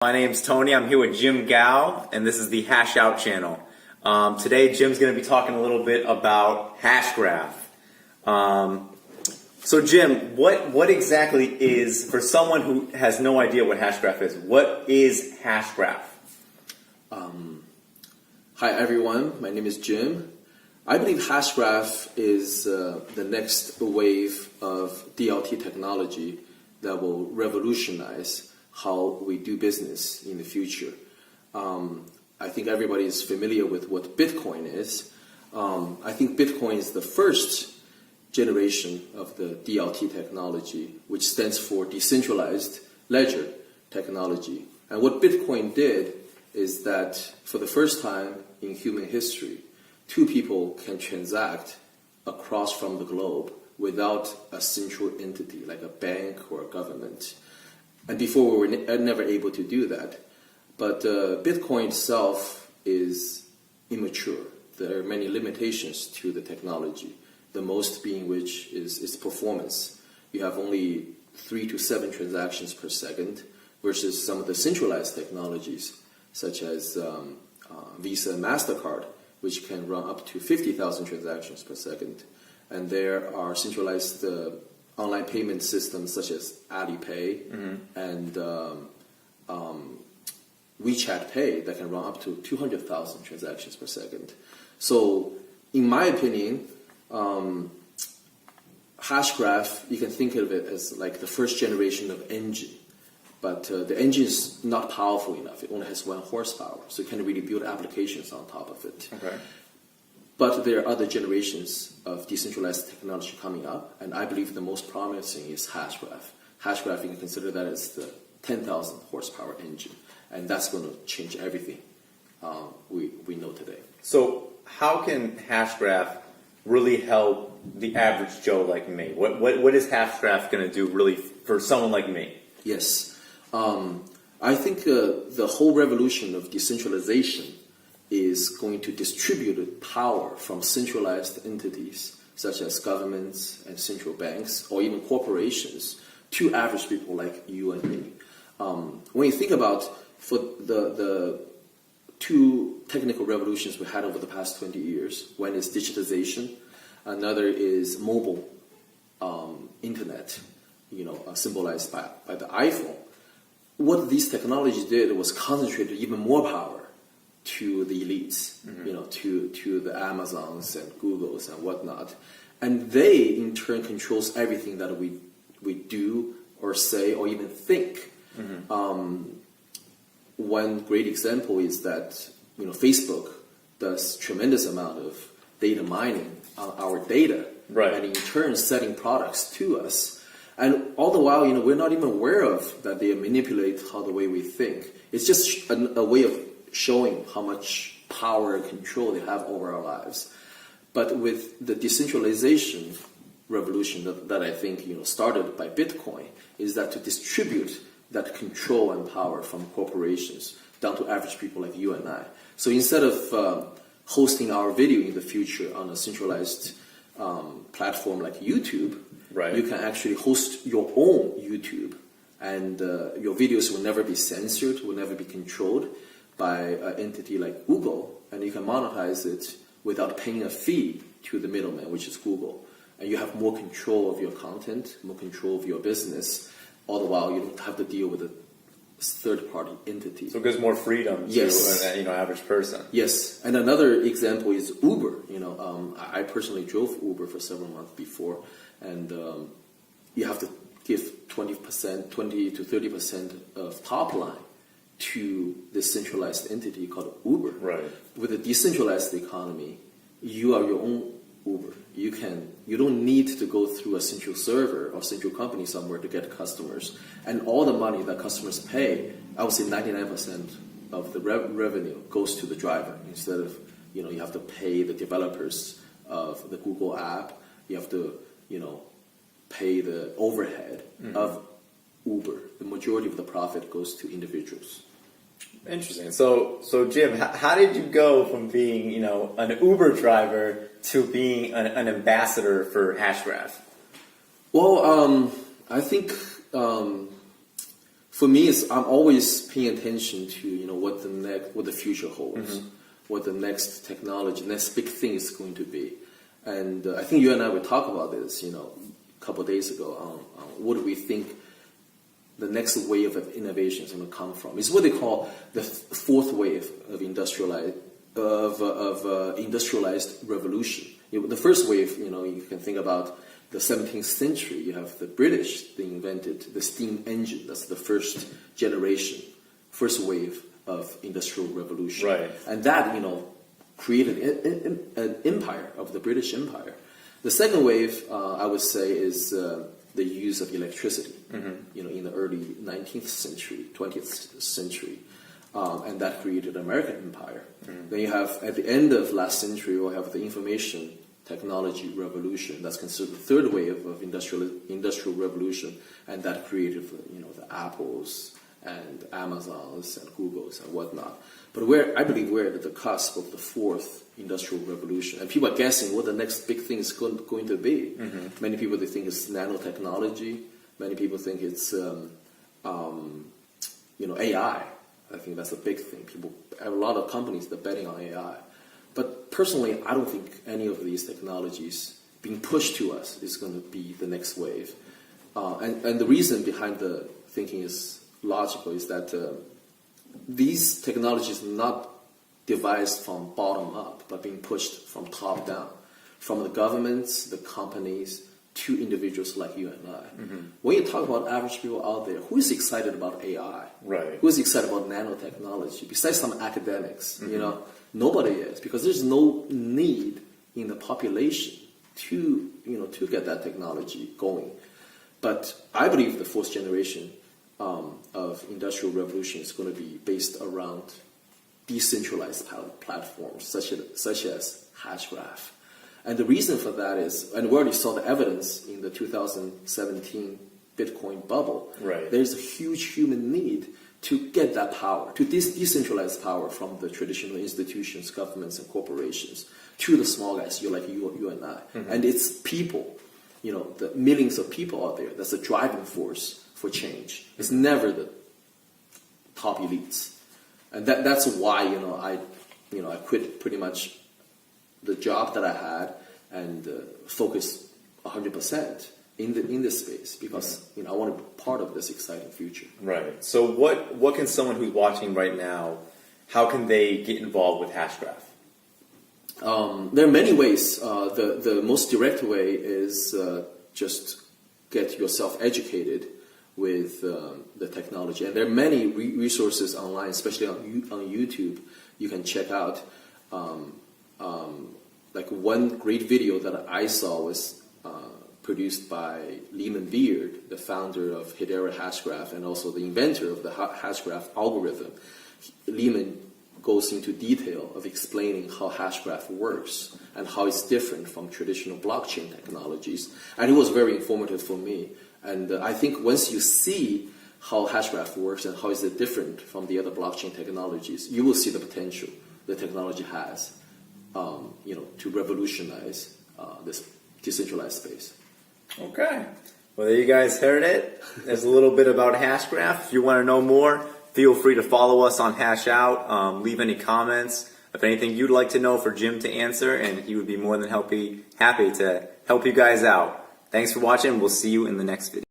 My name's Tony. I'm here with Jim Gao, and this is the Hash Out channel. Today, Jim's going to be talking a little bit about Hashgraph. So, Jim, what exactly is, for someone who has no idea what Hashgraph is, what is Hashgraph? Hi, everyone. My name is Jim. I believe Hashgraph is the next wave of DLT technology that will revolutionize how we do business in the future. I think everybody is familiar with what Bitcoin is. I think Bitcoin is the first generation of the DLT technology, which stands for decentralized ledger technology. And what Bitcoin did is that for the first time in human history, two people can transact across from the globe without a central entity like a bank or a government. And before we were never able to do that. But Bitcoin itself is immature. There are many limitations to the technology, the most being which is its performance. You have only 3 to 7 transactions per second versus some of the centralized technologies such as Visa and MasterCard, which can run up to 50,000 transactions per second. And there are centralized online payment systems such as Alipay and WeChat Pay that can run up to 200,000 transactions per second. So, in my opinion, Hashgraph, you can think of it as like the first generation of engine. But the engine is not powerful enough. It only has 1 horsepower, so you can't really build applications on top of it. Okay. But there are other generations of decentralized technology coming up, and I believe the most promising is Hashgraph. Hashgraph, you can consider that as the 10,000 horsepower engine, and that's going to change everything we know today. So, how can Hashgraph really help the average Joe like me? What is Hashgraph going to do really for someone like me? Yes. I think the whole revolution of decentralization is going to distribute power from centralized entities such as governments and central banks or even corporations to average people like you and me. When you think about for the 2 technical revolutions we had over the past 20 years, one is digitization, another is mobile internet, symbolized by the iPhone. What these technologies did was concentrate even more power to the elites, to the Amazons and Googles and whatnot. And they, in turn, controls everything that we do or say or even think. One great example is that, Facebook does tremendous amount of data mining on our data, right, and in turn selling products to us. And all the while, we're not even aware of that they manipulate how the way we think. It's just a way of showing how much power and control they have over our lives. But with the decentralization revolution that I think started by Bitcoin, is that to distribute that control and power from corporations down to average people like you and I. So instead of hosting our video in the future on a centralized platform like YouTube, right, you can actually host your own YouTube, and your videos will never be censored, will never be controlled by an entity like Google, and you can monetize it without paying a fee to the middleman, which is Google. And you have more control of your content, more control of your business, all the while you don't have to deal with a third-party entity. So it gives more freedom yes, to an average person. Yes, and another example is Uber. I personally drove Uber for several months before, and you have to give 20 to 30% of top line to this centralized entity called Uber. Right. With a decentralized economy, you are your own Uber. You don't need to go through a central server or central company somewhere to get customers. And all the money that customers pay, I would say 99% of the revenue goes to the driver instead of, you have to pay the developers of the Google app. You have to, pay the overhead of Uber. The majority of the profit goes to individuals. Interesting. So Jim, how did you go from being, an Uber driver to being an ambassador for Hashgraph? Well, I think for me, I'm always paying attention to what the future holds, what the next technology, next big thing is going to be. And I think you and I will talk about this, a couple of days ago on what do we think the next wave of innovation is going to come from. It's what they call the fourth wave of industrialized revolution. The first wave, you can think about the 17th century. You have the British. They invented the steam engine. That's the first generation, first wave of industrial revolution. Right. And that, created an empire of the British Empire. The second wave, I would say, is the use of electricity. In the early 19th century, 20th century, and that created the American Empire. Then you have, at the end of last century, we'll have the information technology revolution. That's considered the third wave of industrial revolution, and that created the Apples and Amazons and Googles and whatnot. But I believe we're at the cusp of the fourth industrial revolution, and people are guessing what the next big thing is going to be. Many people, they think it's nanotechnology. Many people think it's AI. I think that's a big thing. A lot of companies, they're betting on AI. But personally, I don't think any of these technologies being pushed to us is going to be the next wave. And the reason behind the thinking is logical, is that these technologies are not devised from bottom up, but being pushed from top down, from the governments, the companies, to individuals like you and I. When you talk about average people out there, who is excited about AI? Right. Who is excited about nanotechnology? Besides some academics, nobody is, because there's no need in the population to get that technology going. But I believe the fourth generation of industrial revolution is going to be based around decentralized platforms such as Hashgraph. And the reason for that is, and we already saw the evidence in the 2017 Bitcoin bubble, right. There's a huge human need to get that power, to decentralize power from the traditional institutions, governments, and corporations to the small guys, you and I. And it's people, the millions of people out there, that's a driving force for change. It's never the top elites. And that's why, I quit pretty much the job that I had and focus 100% in this space, because I want to be part of this exciting future. Right. So what can someone who's watching right now, how can they get involved with Hashgraph? There are many ways. The most direct way is just get yourself educated with the technology. And there are many resources online, especially on YouTube, you can check out. Like one great video that I saw was produced by Lehman Beard, the founder of Hedera Hashgraph and also the inventor of the Hashgraph algorithm. Lehman goes into detail of explaining how Hashgraph works and how it's different from traditional blockchain technologies. And it was very informative for me. And I think once you see how Hashgraph works and how is it different from the other blockchain technologies, you will see the potential the technology has, to revolutionize this decentralized space. Okay. Well, there you guys heard it. There's a little bit about Hashgraph. If you want to know more, feel free to follow us on Hashout. Leave any comments. If anything you'd like to know for Jim to answer, and he would be more than happy to help you guys out. Thanks for watching. We'll see you in the next video.